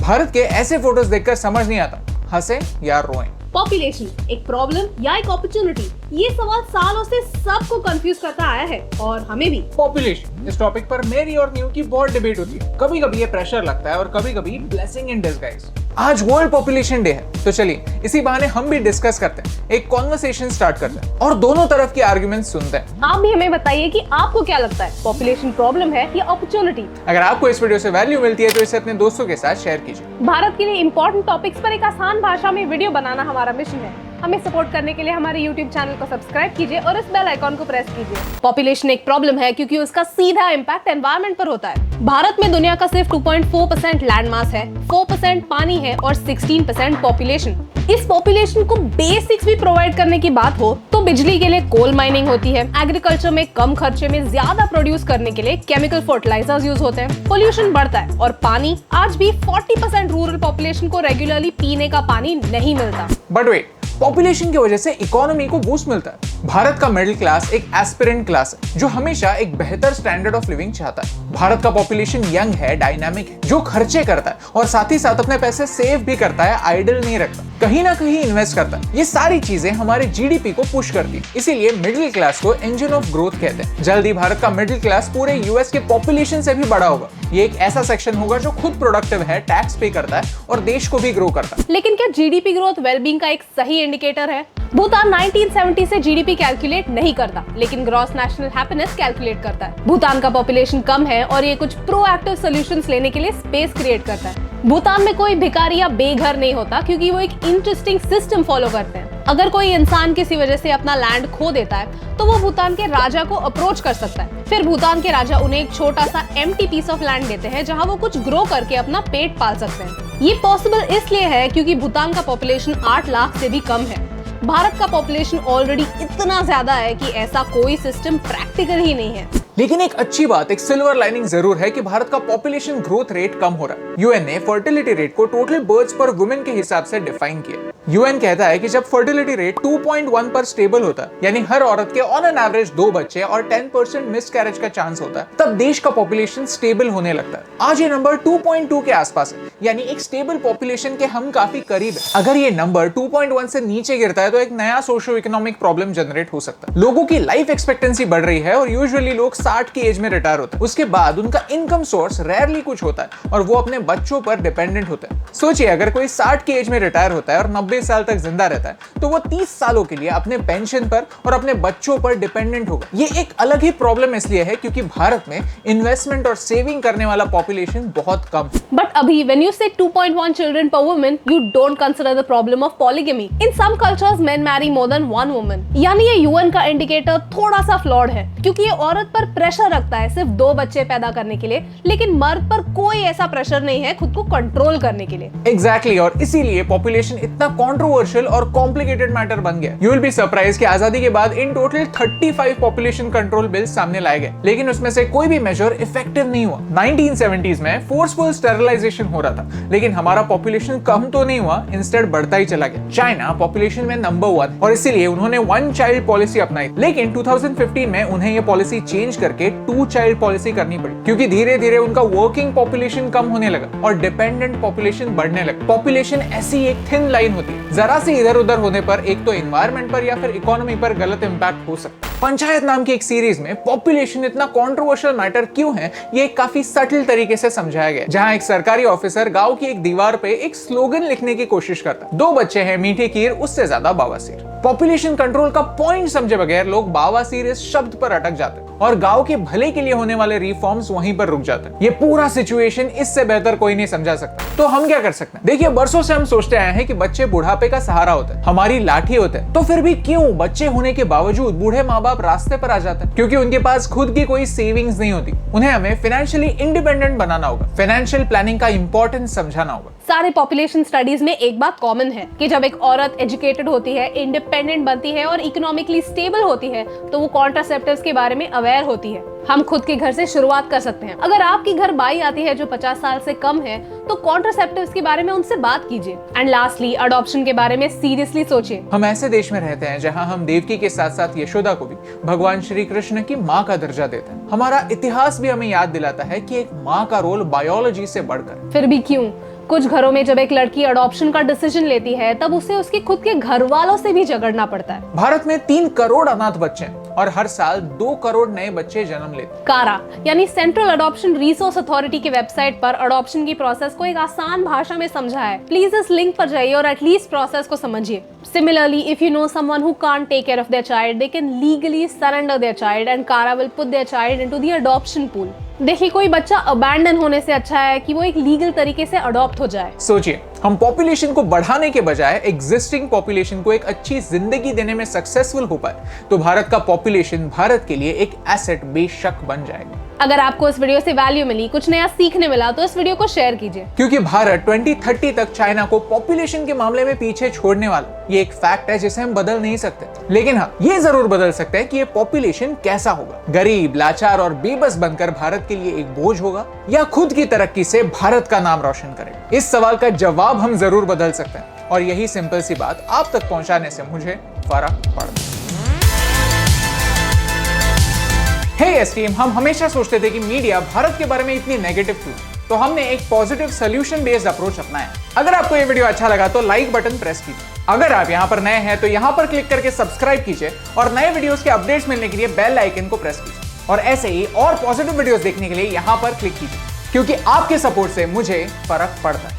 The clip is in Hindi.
भारत के ऐसे फोटोज देखकर समझ नहीं आता हंसे या रोएं। पॉपुलेशन एक प्रॉब्लम या एक अपॉर्चुनिटी, ये सवाल सालों से सबको कंफ्यूज करता आया है और हमें भी। पॉपुलेशन इस टॉपिक पर मेरी और न्यू की बहुत डिबेट होती है। कभी कभी ये प्रेशर लगता है और कभी कभी ब्लेसिंग इन डिस्गाइज। आज वर्ल्ड पॉपुलेशन डे है, तो चलिए इसी बहाने हम भी डिस्कस करते हैं, एक कॉन्वर्सेशन स्टार्ट करते हैं और दोनों तरफ के आर्गुमेंट्स सुनते हैं। आप भी हमें बताइए कि आपको क्या लगता है, पॉपुलेशन प्रॉब्लम है या अपॉर्चुनिटी। अगर आपको इस वीडियो से वैल्यू मिलती है तो इसे अपने दोस्तों के साथ शेयर कीजिए। भारत के लिए इंपॉर्टेंट टॉपिक्स पर एक आसान भाषा में वीडियो बनाना हमारा मिशन है। हमें सपोर्ट करने के लिए हमारे YouTube चैनल को सब्सक्राइब कीजिए और इस बेल आइकॉन को प्रेस कीजिए। पॉपुलेशन एक प्रॉब्लम है क्योंकि उसका सीधा इम्पैक्ट एनवायरनमेंट पर होता है। भारत में दुनिया का सिर्फ 2.4% लैंड मास है, 4% पानी है और 16% पॉपुलेशन। इस पॉपुलेशन को बेसिक्स भी प्रोवाइड करने की बात हो तो बिजली के लिए कोल माइनिंग होती है, एग्रीकल्चर में कम खर्चे में ज्यादा प्रोड्यूस करने के लिए केमिकल फर्टिलाइजर्स यूज होते हैं, पोल्यूशन बढ़ता है और पानी आज भी 40% रूरल पॉपुलेशन को रेगुलरली पीने का पानी नहीं मिलता। बट वेट, पॉपुलेशन की वजह से इकोनॉमी को बूस्ट मिलता है। भारत का मिडिल क्लास एक एस्पिरेंट क्लास है जो हमेशा एक बेहतर स्टैंडर्ड ऑफ लिविंग चाहता है। भारत का पॉपुलेशन यंग है, डायनामिक है, जो खर्चे करता है और साथ ही साथ अपने पैसे सेव भी करता है, आइडल नहीं रखता, कहीं ना कहीं इन्वेस्ट करता है। ये सारी चीजें हमारे जीडीपी को पुश करती है, इसीलिए मिडिल क्लास को इंजन ऑफ ग्रोथ कहते हैं। जल्दी भारत का मिडिल क्लास पूरे यूएस के पॉपुलेशन से भी बड़ा होगा। ये एक ऐसा सेक्शन होगा जो खुद प्रोडक्टिव है, टैक्स पे करता है और देश को भी ग्रो करता है। लेकिन क्या जीडीपी ग्रोथ वेलबींग का एक सही इंडिकेटर है? भूटान 1970 से जीडीपी कैलकुलेट नहीं करता, लेकिन ग्रॉस नेशनल हैप्पीनेस कैलकुलेट करता है। भूटान का पॉपुलेशन कम है और ये कुछ प्रोएक्टिव सॉल्यूशंस लेने के लिए स्पेस क्रिएट करता है। भूटान में कोई भिखारी या बेघर नहीं होता क्योंकि वो एक इंटरेस्टिंग सिस्टम फॉलो करते हैं। अगर कोई इंसान किसी वजह से अपना लैंड खो देता है तो वो भूटान के राजा को अप्रोच कर सकता है। फिर भूटान के राजा उन्हें एक छोटा सा एम्प्टी पीस ऑफ लैंड देते हैं जहां वो कुछ ग्रो करके अपना पेट पाल सकते हैं। ये पॉसिबल इसलिए है क्योंकि भूटान का पॉपुलेशन 8 लाख से भी कम है। भारत का पॉपुलेशन ऑलरेडी इतना ज्यादा है कि ऐसा कोई सिस्टम प्रैक्टिकल ही नहीं है। लेकिन एक अच्छी बात, एक सिल्वर लाइनिंग जरूर है कि भारत का पॉपुलेशन ग्रोथ रेट कम हो रहा है। यूएन ने फर्टिलिटी रेट को टोटल बर्ड्स पर वुमेन के हिसाब से डिफाइन किया। यूएन कहता है कि जब फर्टिलिटी रेट 2.1 पर स्टेबल होता है, यानी हर औरत के ऑन एन एवरेज 2 बच्चे और 10% मिसकैरेज का चांस होता है, तब देश का पॉपुलेशन स्टेबल होने लगता है। आज ये नंबर 2.2 के आसपास है, यानी एक स्टेबल पॉपुलेशन के हम काफी करीब है। अगर ये नंबर 2.1 से नीचे गिरता है तो एक नया सोशो इकोनॉमिक प्रॉब्लम जनरेट हो सकता है। लोगों की लाइफ एक्सपेक्टेंसी बढ़ रही है और यूजुअली लोग 60 की एज में रिटायर होते हैं। उसके बाद उनका इनकम सोर्स रेयरली कुछ होता है और वो अपने बच्चों पर डिपेंडेंट होते हैं। सोचिए, अगर कोई 60 की एज में रिटायर होता है और 90 साल तक जिंदा रहता है तो वो 30 सालों के लिए अपने पेंशन पर और अपने बच्चों पर डिपेंडेंट होगा। ये एक अलग ही प्रॉब्लम इसलिए है क्योंकि भारत में इन्वेस्टमेंट और सेविंग करने वाला पॉपुलेशन बहुत कम है। बट अभी when you say 2.1 children per woman, you don't consider the problem of polygamy. In some cultures, men marry more than one woman. यानी ये यूएन का इंडिकेटर थोड़ा सा फ्लॉड है क्योंकि ये औरत पर प्रेशर रखता है सिर्फ 2 बच्चे पैदा करने के लिए, लेकिन मर्द पर कोई ऐसा प्रेशर नहीं है खुद को कंट्रोल करने के लिए। Exactly, और इसीलिए पॉपुलेशन इतना कंट्रोवर्शियल और कॉम्प्लिकेटेड मैटर बन गया। You will be surprised कि आजादी के बाद in total 35 population control bills सामने लाए गए, लेकिन उसमें से कोई भी मेजर इफेक्टिव नहीं हुआ। 1970s में फोर्सफुल स्टेरिलाइजेशन हो रहा था, लेकिन हमारा पॉपुलेशन कम तो नहीं हुआ, इंस्टेड बढ़ता ही चला गया। चाइना पॉपुलेशन में नंबर 1 और इसीलिए उन्होंने 1 चाइल्ड पॉलिसी अपनाई, लेकिन 2015 में उन्हें ये पॉलिसी चेंज करके 2 चाइल्ड पॉलिसी करनी पड़ी क्योंकि धीरे धीरे उनका वर्किंग पॉपुलेशन कम होने लगा और डिपेंडेंट पॉपुलेशन बढ़ने लगा। पॉपुलेशन ऐसी एक थिन लाइन होती है, जरा सी इधर उधर होने पर एक तो एनवायरनमेंट पर या फिर इकोनॉमी पर गलत इंपैक्ट हो सकता है। पंचायत नाम की एक सीरीज में पॉपुलेशन इतना कंट्रोवर्शियल मैटर क्यों है, ये काफी सटल तरीके से समझाया गया, जहां एक सरकारी ऑफिसर गांव की एक दीवार पे एक स्लोगन लिखने की कोशिश करता है, 2 बच्चे हैं मीठी खीर, उससे ज्यादा बवासीर। पॉपुलेशन कंट्रोल का पॉइंट समझे बगैर लोग बवासीर इस शब्द पर अटक जाते हैं और गांव के भले के लिए होने वाले रिफॉर्म्स वहीं पर रुक जाते हैं। ये पूरा सिचुएशन इससे बेहतर कोई नहीं समझा सकता। तो हम क्या कर सकते हैं? देखिए, बरसों से हम सोचते आए हैं कि बच्चे बुढ़ापे का सहारा होते हैं, हमारी लाठी होते हैं, तो फिर भी क्यों बच्चे होने के बावजूद बूढ़े माँ बाप रास्ते पर आ जाते हैं? क्योंकि उनके पास खुद की कोई सेविंग्स नहीं होती। उन्हें हमें फाइनेंशियली इंडिपेंडेंट बनाना होगा, फाइनेंशियल प्लानिंग का इंपॉर्टेंस समझाना होगा। सारे पॉपुलेशन स्टडीज में एक बात कॉमन है कि जब एक औरत एजुकेटेड होती है, इंडिपेंडेंट बनती है और इकोनॉमिकली स्टेबल होती है तो वो कॉन्ट्रासेप्टिव्स के बारे में अवेयर होती है। हम खुद के घर से शुरुआत कर सकते हैं। अगर आपकी घर बाई आती है जो 50 साल से कम है तो कॉन्ट्रासेप्टिव्स के बारे में उनसे बात कीजिए। एंड लास्टली, अडॉप्शन के बारे में सीरियसली सोचिए। हम ऐसे देश में रहते हैं जहां हम देवकी के साथ साथ यशोदा को भी भगवान श्री कृष्ण की माँ का दर्जा देते हैं। हमारा इतिहास भी हमें याद दिलाता है कि एक माँ का रोल बायोलॉजी से बढ़कर। फिर भी क्यों? कुछ घरों में जब एक लड़की अडॉप्शन का डिसीजन लेती है तब उसे उसके खुद के घर वालों से भी झगड़ना पड़ता है। भारत में 3 करोड़ अनाथ बच्चे हैं और हर साल 2 करोड़ नए बच्चे जन्म लेते हैं। कारा यानी सेंट्रल अडॉप्शन रिसोर्स अथॉरिटी की वेबसाइट पर अडॉप्शन की प्रोसेस को एक आसान भाषा में समझा है। प्लीज इस लिंक पर जाइए और एटलीस्ट प्रोसेस को समझिए। Similarly, if you know someone who can't take care of their child, they can legally surrender their child and Kara will put their child into the adoption pool. देखिए, कोई बच्चा अबैंडन होने से अच्छा है कि वो एक लीगल तरीके से अडॉप्ट हो जाए। सोचिए, हम पॉपुलेशन को बढ़ाने के बजाय एग्जिस्टिंग पॉपुलेशन को एक अच्छी जिंदगी देने में सक्सेसफुल हो पाए तो भारत का पॉपुलेशन भारत के लिए एक एसेट बेशक बन जाएगा। अगर आपको इस वीडियो से वैल्यू मिली, कुछ नया सीखने मिला, तो इस वीडियो को शेयर कीजिए, क्योंकि भारत 2030 तक चाइना को पॉपुलेशन के मामले में पीछे छोड़ने वाला ये एक फैक्ट है जिसे हम बदल नहीं सकते। लेकिन हाँ, ये जरूर बदल सकते हैं कि ये पॉपुलेशन कैसा होगा। गरीब, लाचार और बेबस बनकर भारत के लिए एक बोझ होगा या खुद की तरक्की से भारत का नाम रोशन करेगा। इस सवाल का जवाब हम जरूर बदल सकते हैं और यही सिंपल सी बात आप तक पहुंचाने से मुझे फर्क पड़ता है। हे टीम, हम हमेशा सोचते थे कि मीडिया भारत के बारे में इतनी नेगेटिव क्यों, तो हमने एक पॉजिटिव सोल्यूशन बेस्ड अप्रोच अपनाया। अगर आपको ये वीडियो अच्छा लगा तो लाइक बटन प्रेस कीजिए। अगर आप यहाँ पर नए हैं तो यहाँ पर क्लिक करके सब्सक्राइब कीजिए और नए वीडियोस के अपडेट्स मिलने के लिए बेल आइकन को प्रेस कीजिए। और ऐसे ही और पॉजिटिव वीडियोस देखने के लिए यहाँ पर क्लिक कीजिए, क्योंकि आपके सपोर्ट से मुझे फर्क पड़ता है।